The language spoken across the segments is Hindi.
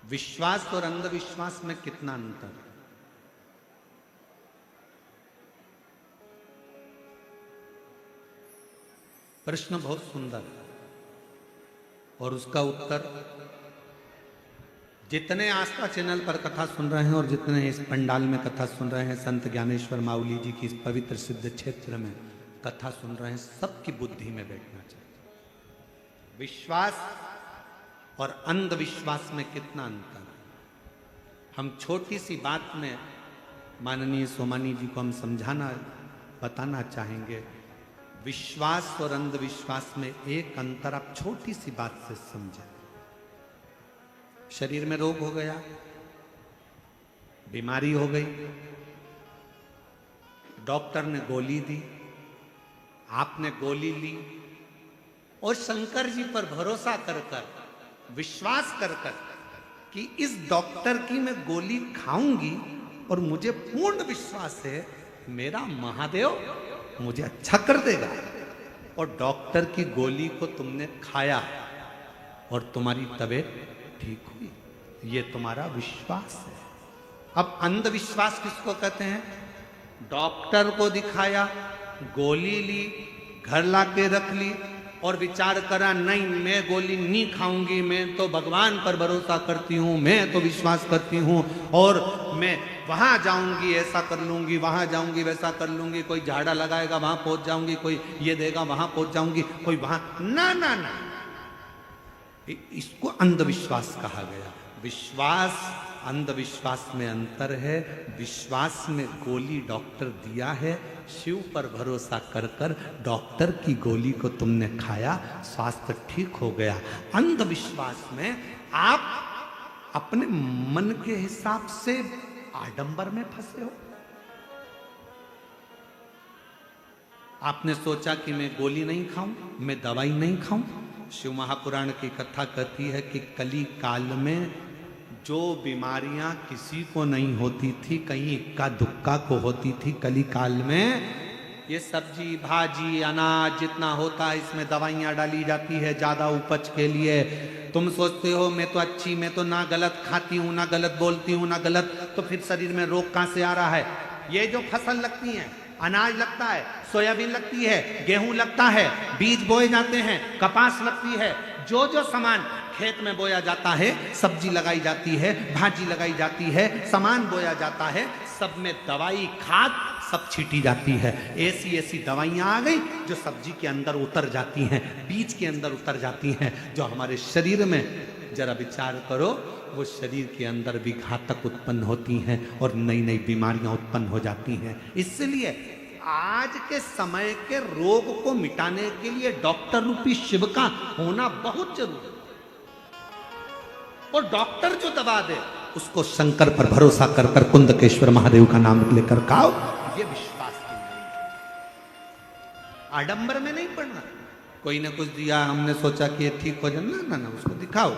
विश्वास और अंधविश्वास में कितना अंतर है? प्रश्न बहुत सुंदर है और उसका उत्तर जितने आस्था चैनल पर कथा सुन रहे हैं और जितने इस पंडाल में कथा सुन रहे हैं, संत ज्ञानेश्वर माउली जी की इस पवित्र सिद्ध क्षेत्र में कथा सुन रहे हैं, सबकी बुद्धि में बैठना चाहिए। विश्वास और अंधविश्वास में कितना अंतर है? हम छोटी सी बात में माननीय सोमानी जी को हम समझाना बताना चाहेंगे। विश्वास और अंधविश्वास में एक अंतर आप छोटी सी बात से समझें। शरीर में रोग हो गया, बीमारी हो गई, डॉक्टर ने गोली दी, आपने गोली ली और शंकर जी पर भरोसा कर कर, विश्वास कर कर कि इस डॉक्टर की मैं गोली खाऊंगी और मुझे पूर्ण विश्वास है मेरा महादेव मुझे अच्छा कर देगा, और डॉक्टर की गोली को तुमने खाया और तुम्हारी तबीयत ठीक हुई, ये तुम्हारा विश्वास है। अब अंधविश्वास किसको कहते हैं? डॉक्टर को दिखाया, गोली ली, घर लाके रख ली और विचार करा नहीं मैं गोली नहीं खाऊंगी, मैं तो भगवान पर भरोसा करती हूँ, मैं तो विश्वास करती हूँ और मैं वहां जाऊंगी ऐसा कर लूंगी, वहां जाऊंगी वैसा कर लूंगी, कोई झाड़ा लगाएगा वहां पहुंच जाऊंगी, कोई ये देगा वहां पहुंच जाऊंगी, कोई वहां ना ना ना, इसको अंधविश्वास कहा गया। विश्वास अंधविश्वास में अंतर है। विश्वास में गोली डॉक्टर दिया है, शिव पर भरोसा कर कर डॉक्टर की गोली को तुमने खाया, स्वास्थ्य ठीक हो गया। अंधविश्वास में आप अपने मन के हिसाब से आडंबर में फंसे हो। आपने सोचा कि मैं गोली नहीं खाऊं, मैं दवाई नहीं खाऊं। शिव महापुराण की कथा कहती है कि कली काल में जो बीमारियां किसी को नहीं होती थी, कहीं इक्का दुक्का को होती थी, कली काल में ये सब्जी भाजी अनाज जितना होता है इसमें दवाइयां डाली जाती है ज्यादा उपज के लिए। तुम सोचते हो मैं तो अच्छी, मैं तो ना गलत खाती हूँ ना गलत बोलती हूँ ना गलत, तो फिर शरीर में रोग कहां से आ रहा है? ये जो फसल लगती है, अनाज लगता है, सोयाबीन लगती है, गेहूं लगता है, बीज बोए जाते हैं, कपास लगती है, जो जो सामान खेत में बोया जाता है, सब्जी लगाई जाती है, भाजी लगाई जाती है, सामान बोया जाता है, सब में दवाई खाद सब छीटी जाती है। ऐसी ऐसी दवाइयां आ गई जो सब्जी के अंदर उतर जाती हैं, बीज के अंदर उतर जाती हैं, जो हमारे शरीर में जरा विचार करो वो शरीर के अंदर भी घातक उत्पन्न होती हैं और नई नई बीमारियां उत्पन्न हो जाती हैं। इसलिए आज के समय के रोग को मिटाने के लिए डॉक्टर रूपी शिव का होना बहुत जरूरी है। और डॉक्टर जो दवा दे उसको शंकर पर भरोसा कर कर कुंदकेश्वर महादेव का नाम लेकर खाओ, ये विश्वास की नहीं। आडंबर में नहीं पड़ना। कोई ने कुछ दिया, हमने सोचा कि ये ठीक हो जाए, ना ना ना, उसको दिखाओ,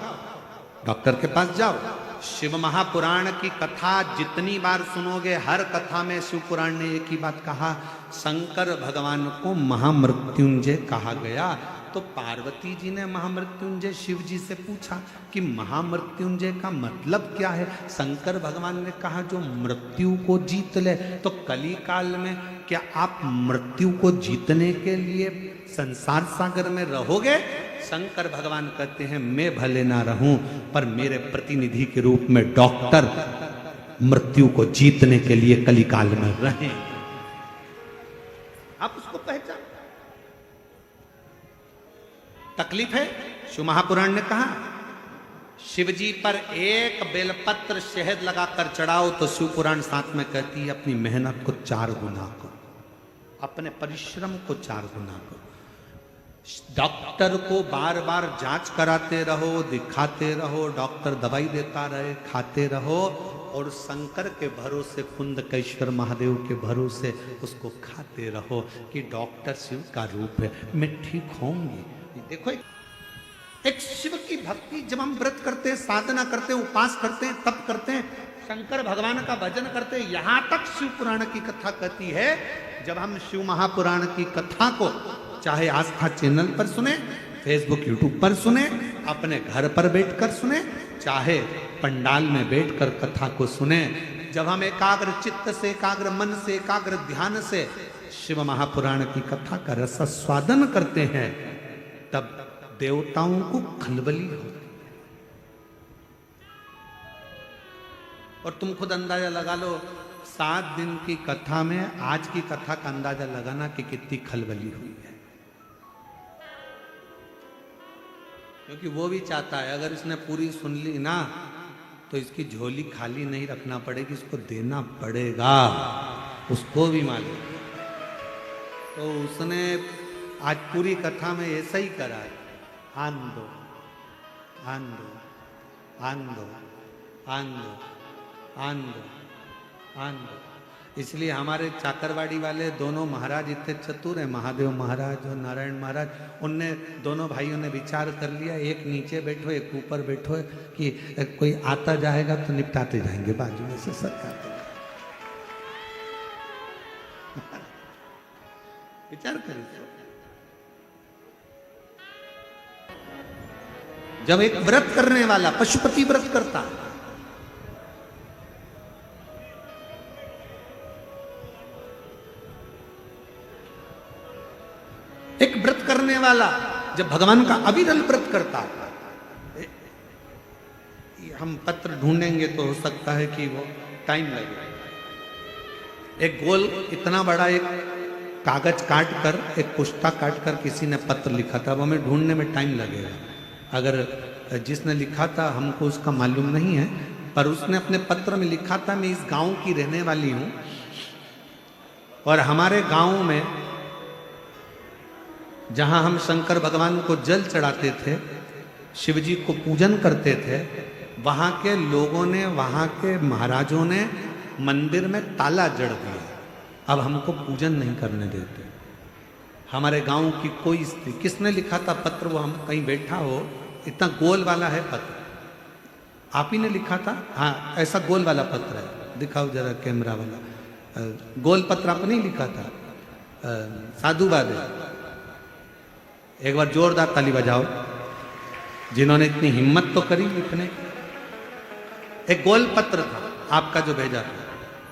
डॉक्टर के पास जाओ। शिव महापुराण की कथा जितनी बार सुनोगे, हर कथा में शिव पुराण ने एक ही बात कहा, शंकर भगवान को महामृत्युंजय कहा गया। तो पार्वती जी ने महामृत्युंजय शिव जी से पूछा कि महामृत्युंजय का मतलब क्या है? शंकर भगवान ने कहा जो मृत्यु को जीत ले। तो कली काल में क्या आप मृत्यु को जीतने के लिए संसार सागर में रहोगे? शंकर भगवान कहते हैं मैं भले ना रहूं पर मेरे प्रतिनिधि के रूप में डॉक्टर मृत्यु को जीतने के लिए कली काल में रहें। आप उसको पहचान। तकलीफ है, शिव महापुराण ने कहा शिव जी पर एक बेलपत्र शहद लगाकर चढ़ाओ तो शिव पुराण साथ में कहती है अपनी मेहनत को 4 गुना करो, अपने परिश्रम को 4 गुना करो। डॉक्टर को बार बार जांच कराते रहो, दिखाते रहो, डॉक्टर दवाई देता रहे, खाते रहो, और शंकर के भरोसे कुंदकेश्वर महादेव के भरोसे उसको खाते रहो कि डॉक्टर शिव का रूप है, मैं ठीक होंगी। देखो एक शिव की भक्ति, जब हम व्रत करते हैं, साधना करते हैं, उपास करते हैं, तप करते हैं, शंकर भगवान का भजन करते हैं, यहां तक शिव पुराण की कथा कहती है। जब हम शिव महापुराण की कथा को चाहे आस्था चैनल पर सुने, फेसबुक यूट्यूब पर सुने, अपने घर पर बैठकर सुने, चाहे पंडाल में बैठकर कथा को सुने। जब हम एकाग्र चित्त से, एकाग्र मन से, एकाग्र ध्यान से शिव महापुराण की कथा का रसास्वादन करते हैं, तब देवताओं को खलबली होती है। और तुम खुद अंदाजा लगा लो, 7 दिन की कथा में आज की कथा का अंदाजा लगाना कि कितनी खलबली हुई है। क्योंकि वो भी चाहता है अगर इसने पूरी सुन ली ना तो इसकी झोली खाली नहीं रखना पड़ेगी, इसको देना पड़ेगा, उसको भी मालूम। तो उसने आज पूरी कथा में ऐसा ही करा है, आन दो, आन दो, आन दो, आन दो, आन दो, आन दो। इसलिए हमारे चाकरवाड़ी वाले दोनों महाराज इतने चतुर हैं, महादेव महाराज और नारायण महाराज, उनने दोनों भाइयों ने विचार कर लिया, एक नीचे बैठो एक ऊपर बैठो, कि कोई आता जाएगा तो निपटाते जाएंगे बाजू में से सरकार। विचार करिए, जब एक व्रत करने वाला पशुपति व्रत करता है, एक व्रत करने वाला जब भगवान का अविरल व्रत करता है, हम पत्र ढूंढेंगे तो हो सकता है कि वो टाइम लगे। एक गोल इतना बड़ा एक कागज काट कर, एक पुस्ता काट कर किसी ने पत्र लिखा था, वो हमें ढूंढने में टाइम लगेगा। अगर जिसने लिखा था हमको उसका मालूम नहीं है, पर उसने अपने पत्र में लिखा था, मैं इस गांव की रहने वाली हूं और हमारे गांव में जहां हम शंकर भगवान को जल चढ़ाते थे, शिव जी को पूजन करते थे, वहां के लोगों ने, वहां के महाराजों ने मंदिर में ताला जड़ दिया। अब हमको पूजन नहीं करने देते। हमारे गांव की कोई स्त्री, किसने लिखा था पत्र, वो हम कहीं बैठा हो, इतना गोल वाला है पत्र, आप ही ने लिखा था? हाँ, ऐसा गोल वाला पत्र है, दिखाओ जरा कैमरा वाला। गोल पत्र आपने नहीं लिखा था, साधुवाद है। एक बार जोरदार ताली बजाओ जिन्होंने इतनी हिम्मत तो करी लिखने। एक गोल पत्र था आपका जो भेजा था,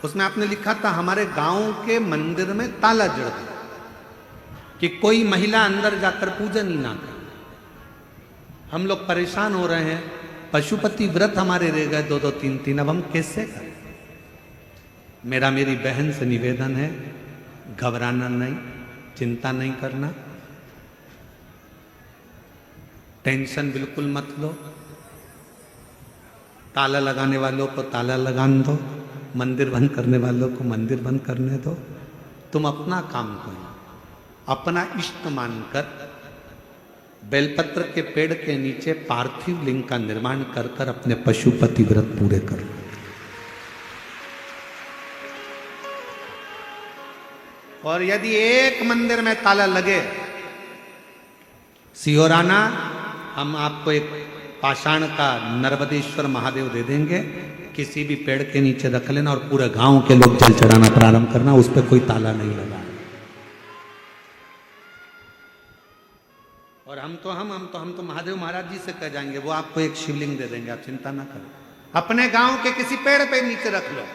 उसमें आपने लिखा था हमारे गांव के मंदिर में ताला जड़ दिया कि कोई महिला अंदर जाकर पूजन ही ना करे। हम लोग परेशान हो रहे हैं, पशुपति व्रत हमारे रह गए 2-2, 3-3, अब हम कैसे करें? मेरी बहन से निवेदन है, घबराना नहीं, चिंता नहीं करना, टेंशन बिल्कुल मत लो। ताला लगाने वालों को ताला लगाने दो, मंदिर बंद करने वालों को मंदिर बंद करने दो। तुम अपना काम करो, अपना इष्ट मानकर बेलपत्र के पेड़ के नीचे पार्थिव लिंग का निर्माण कर कर अपने पशुपति व्रत पूरे करो। और यदि एक मंदिर में ताला लगे, सिहोराना, हम आपको एक पाषाण का नर्मदेश्वर महादेव दे देंगे, किसी भी पेड़ के नीचे रख लेना और पूरे गांव के लोग जल चढ़ाना प्रारंभ करना, उस पर कोई ताला नहीं लगा। और हम तो महादेव महाराज जी से कह जाएंगे, वो आपको एक शिवलिंग दे देंगे, आप चिंता ना करें। अपने गांव के किसी पेड़ पे नीचे रख लो,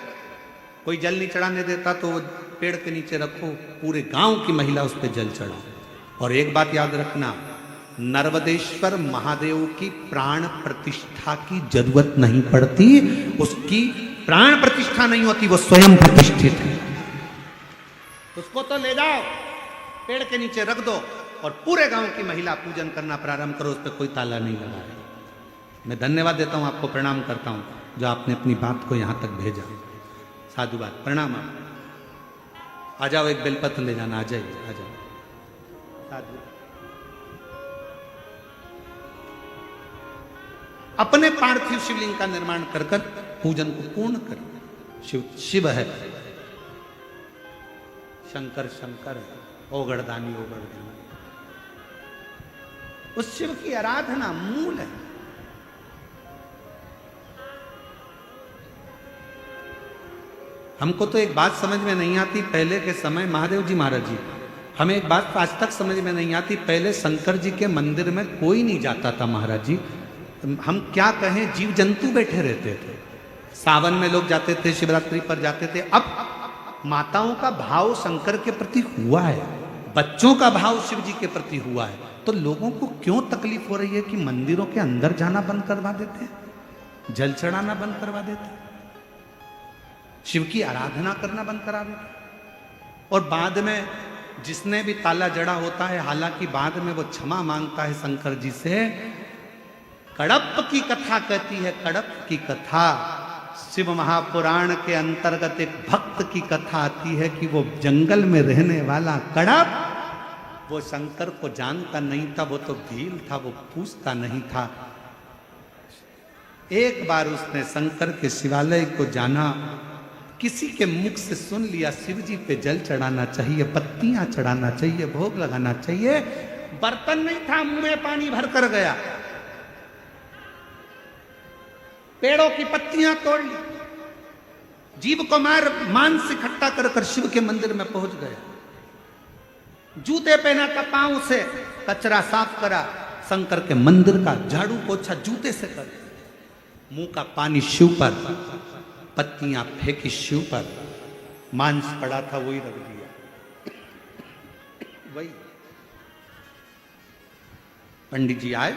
कोई जल नहीं चढ़ाने देता तो वो पेड़ के नीचे रखो, पूरे गांव की महिला उस पर जल चढ़ाओ। और एक बात याद रखना, नर्मदेश्वर महादेव की प्राण प्रतिष्ठा की जरूरत नहीं पड़ती, उसकी प्राण प्रतिष्ठा नहीं होती, वो स्वयं प्रतिष्ठित है। उसको तो ले जाओ, पेड़ के नीचे रख दो और पूरे गांव की महिला पूजन करना प्रारंभ करो, उस पर कोई ताला नहीं लगा है। मैं धन्यवाद देता हूं, आपको प्रणाम करता हूं जो आपने अपनी बात को यहां तक भेजा। साधुवाद, प्रणाम। आ जाओ, एक बेलपत्र ले जाना, आ जाइए, आ जाओ। साधु अपने पार्थिव शिवलिंग का निर्माण कर कर पूजन को पूर्ण कर। शिव है, शंकर शंकर है, ओगड़दानी ओगड़दानी, उस शिव की आराधना मूल है। हमको तो एक बात समझ में नहीं आती, पहले के समय महादेव जी महाराज जी, हमें एक बात आज तक समझ में नहीं आती, पहले शंकर जी के मंदिर में कोई नहीं जाता था महाराज जी, हम क्या कहें, जीव जंतु बैठे रहते थे। सावन में लोग जाते थे, शिवरात्रि पर जाते थे। अब माताओं का भाव शंकर के प्रति हुआ है, बच्चों का भाव शिव जी के प्रति हुआ है, तो लोगों को क्यों तकलीफ हो रही है कि मंदिरों के अंदर जाना बंद करवा देते हैं, जल चढ़ाना बंद करवा देते हैं, शिव की आराधना करना बंद करा देते हैं। और बाद में जिसने भी ताला जड़ा होता है, हालांकि बाद में वो क्षमा मांगता है शंकर जी से। कड़प की कथा कहती है, कड़प की कथा शिव महापुराण के अंतर्गत एक भक्त की कथा आती है कि वो जंगल में रहने वाला कड़प, वो शंकर को जानता नहीं था, वो तो भील था, वो पूछता नहीं था। एक बार उसने शंकर के शिवालय को जाना, किसी के मुख से सुन लिया शिव जी पे जल चढ़ाना चाहिए, पत्तियां चढ़ाना चाहिए, भोग लगाना चाहिए। बर्तन नहीं था, मुंह में पानी भर कर गया, पेड़ों की पत्तियां तोड़ ली, जीव को मार मांस इकट्ठा कर कर शिव के मंदिर में पहुंच गया। जूते पहना था, पांव से कचरा साफ करा, शंकर के मंदिर का झाड़ू पोछा जूते से कर, मुंह का पानी शिव पर, पत्तियां फेंकी शिव पर, मांस पड़ा था वही रख दिया। वही पंडित जी आए,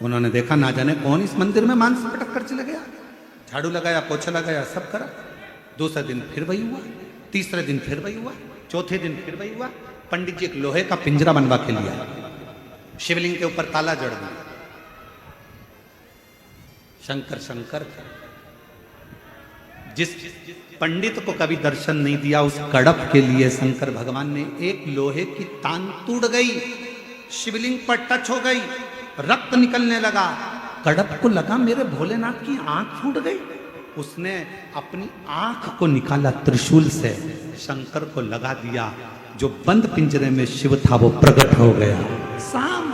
उन्होंने देखा ना जाने कौन इस मंदिर में मांस पटक कर चले गया। झाड़ू लगाया, पोछा लगाया, सब करा। दूसरे दिन फिर वही हुआ, तीसरे दिन फिर वही हुआ, चौथे दिन फिर वही हुआ। पंडित जी एक लोहे का पिंजरा बनवा के लिया, शिवलिंग के ऊपर ताला जड़ दिया। शंकर शंकर जिस पंडित को कभी दर्शन नहीं दिया, उस कड़प के लिए शंकर भगवान ने एक लोहे की तान टूट गई, शिवलिंग पर टच हो गई, रक्त निकलने लगा। कड़प को लगा मेरे भोलेनाथ की आंख फूट गई। उसने अपनी आंख को निकाला त्रिशूल से, शंकर को लगा दिया। जो बंद पिंजरे में शिव था वो प्रकट हो गया सामने।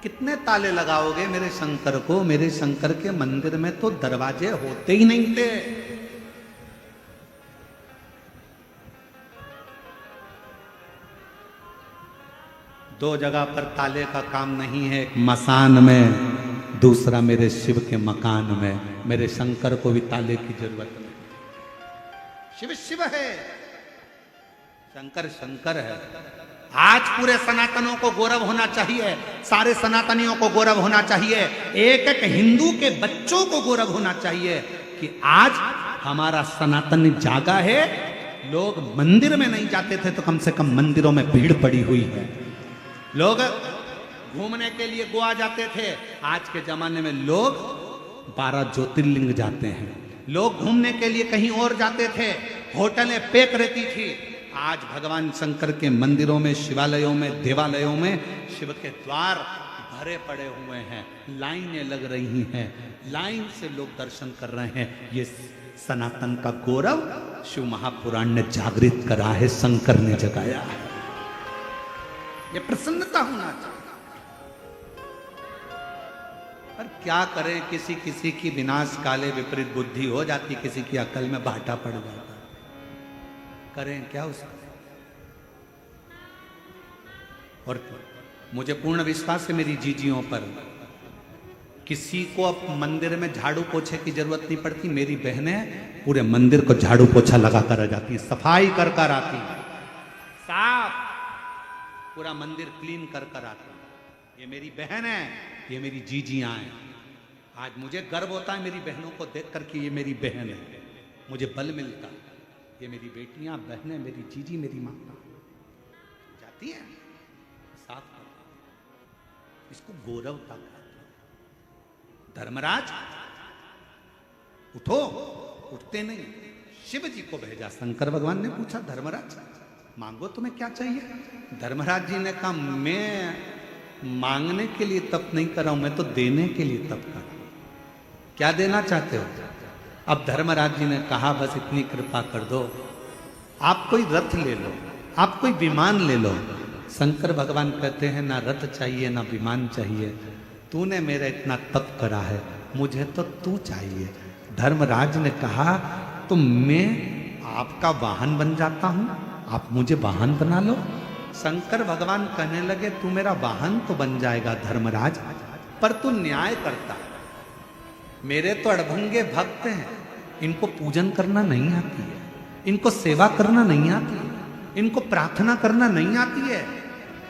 कितने ताले लगाओगे मेरे शंकर को? मेरे शंकर के मंदिर में तो दरवाजे होते ही नहीं थे। दो जगह पर ताले का काम नहीं है, एक मसान में, दूसरा मेरे शिव के मकान में। मेरे शंकर को भी ताले की जरूरत नहीं। शिव शिव है, शंकर शंकर है। आज पूरे सनातनों को गौरव होना चाहिए, सारे सनातनियों को गौरव होना चाहिए, एक एक हिंदू के बच्चों को गौरव होना चाहिए कि आज हमारा सनातन जागा है। लोग मंदिर में नहीं जाते थे तो कम से कम मंदिरों में भीड़ पड़ी हुई है। लोग घूमने के लिए गोवा जाते थे, आज के जमाने में लोग 12 ज्योतिर्लिंग जाते हैं। लोग घूमने के लिए कहीं और जाते थे, होटलें पैक रहती थी। आज भगवान शंकर के मंदिरों में, शिवालयों में, देवालयों में शिव के द्वार भरे पड़े हुए हैं, लाइनें लग रही हैं, लाइन से लोग दर्शन कर रहे हैं। ये सनातन का गौरव शिव महापुराण ने जागृत करा है, शंकर ने जगाया है। ये प्रसन्नता होना चाहिए। पर क्या करें, किसी किसी की विनाश काले विपरीत बुद्धि हो जाती, किसी की अकल में भाटा पड़ जाता। करें क्या उसका? और मुझे पूर्ण विश्वास है मेरी जीजियों पर, किसी को अब मंदिर में झाड़ू पोछे की जरूरत नहीं पड़ती। मेरी बहनें पूरे मंदिर को झाड़ू पोछा लगा कर आ जाती हैं, सफाई कर कर आती हैं, साफ पूरा मंदिर क्लीन कर कर आती हैं। ये मेरी बहन है, ये मेरी जीजियां हैं। आज मुझे गर्व होता है मेरी बहनों को देख कर कि ये मेरी बहन है, मुझे बल मिलता है। ये मेरी बेटियां, बहनें, मेरी जीजी, मेरी माता जाती हैं, साफ करती, इसको गौरवता कहते हैं। धर्मराज उठो, उठते नहीं। शिव जी को भेजा, शंकर भगवान ने पूछा धर्मराज मांगो तुम्हें क्या चाहिए? धर्मराज जी ने कहा मैं मांगने के लिए तप नहीं कर रहा हूं, मैं तो देने के लिए तप कर रहा हूं। क्या देना चाहते हो? अब धर्मराज जी ने कहा बस इतनी कृपा कर दो, आप कोई रथ ले लो, आप कोई विमान ले लो। शंकर भगवान कहते हैं ना रथ चाहिए ना विमान चाहिए, तूने मेरा इतना तप करा है, मुझे तो तू चाहिए। धर्मराज ने कहा तो मैं आपका वाहन बन जाता हूं, आप मुझे वाहन बना लो। शंकर भगवान कहने लगे तू मेरा वाहन तो बन जाएगा धर्मराज, पर तू न्याय करता है। मेरे तो अड़भंगे भक्त हैं, इनको पूजन करना नहीं आती है, इनको सेवा करना नहीं आती है, इनको प्रार्थना करना नहीं आती है।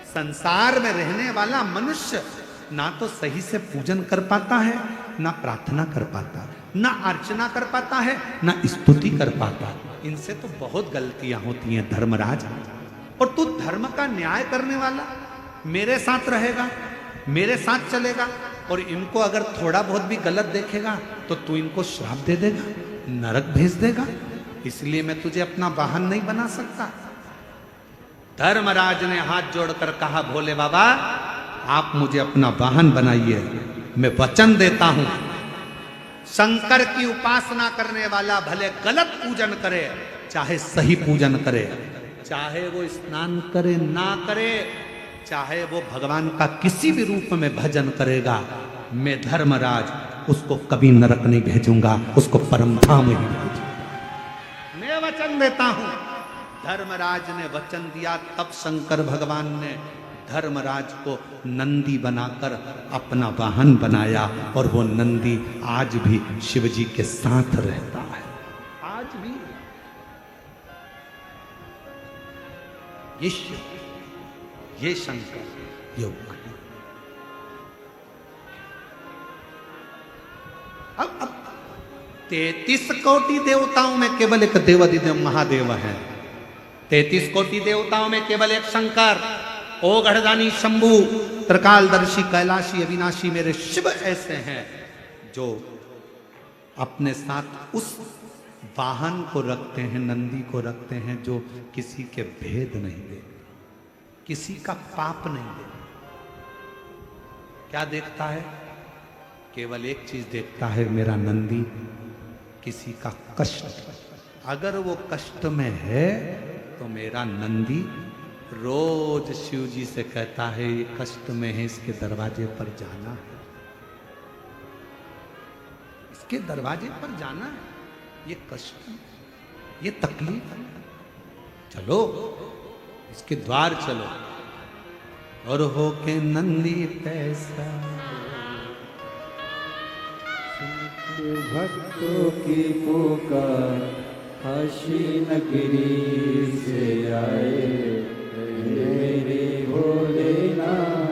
संसार में रहने वाला मनुष्य ना तो सही से पूजन कर पाता है, ना प्रार्थना कर पाता है, ना अर्चना कर पाता है, ना स्तुति कर पाता है। इनसे तो बहुत गलतियां होती हैं धर्मराज। और तू धर्म का न्याय करने वाला मेरे साथ रहेगा, मेरे साथ चलेगा, और इनको अगर थोड़ा बहुत भी गलत देखेगा तो तू इनको श्राप दे देगा, नरक भेज देगा। इसलिए मैं तुझे अपना वाहन नहीं बना सकता। धर्मराज ने हाथ जोड़कर कहा, भोले बाबा आप मुझे अपना वाहन बनाइए, मैं वचन देता हूं शंकर की उपासना करने वाला भले गलत पूजन करे चाहे सही पूजन करे, चाहे वो स्नान करे ना करे, चाहे वो भगवान का किसी भी रूप में भजन करेगा, मैं धर्मराज उसको कभी नरक नहीं भेजूंगा, उसको परम धाम ही भेजूंगा। मैं वचन देता हूं। धर्मराज ने वचन दिया, तब शंकर भगवान ने धर्मराज को नंदी बनाकर अपना वाहन बनाया, और वो नंदी आज भी शिव जी के साथ रहता है। आज भी ये शिव, ये शंकर योग। अब 33 कोटि देवताओं में केवल एक देवाधिदेव महादेव है। 33 कोटि देवताओं में केवल एक शंकर, ओ गढ़दानी शंभु त्रिकालदर्शी कैलाशी अविनाशी मेरे शिव ऐसे हैं जो अपने साथ उस वाहन को रखते हैं, नंदी को रखते हैं, जो किसी के भेद नहीं दे, किसी का पाप नहीं दे। क्या देखता है? केवल एक चीज देखता है, मेरा नंदी किसी का कष्ट, अगर वो कष्ट में है तो मेरा नंदी रोज शिव जी से कहता है ये कष्ट में है, इसके दरवाजे पर जाना है, इसके दरवाजे पर जाना है, ये कष्ट, ये तकलीफ है, चलो इसके द्वार चलो। और हो के नंदी पैसा भक्तों की पुकार, काशी नगरी से आए मेरे भोलेनाथ।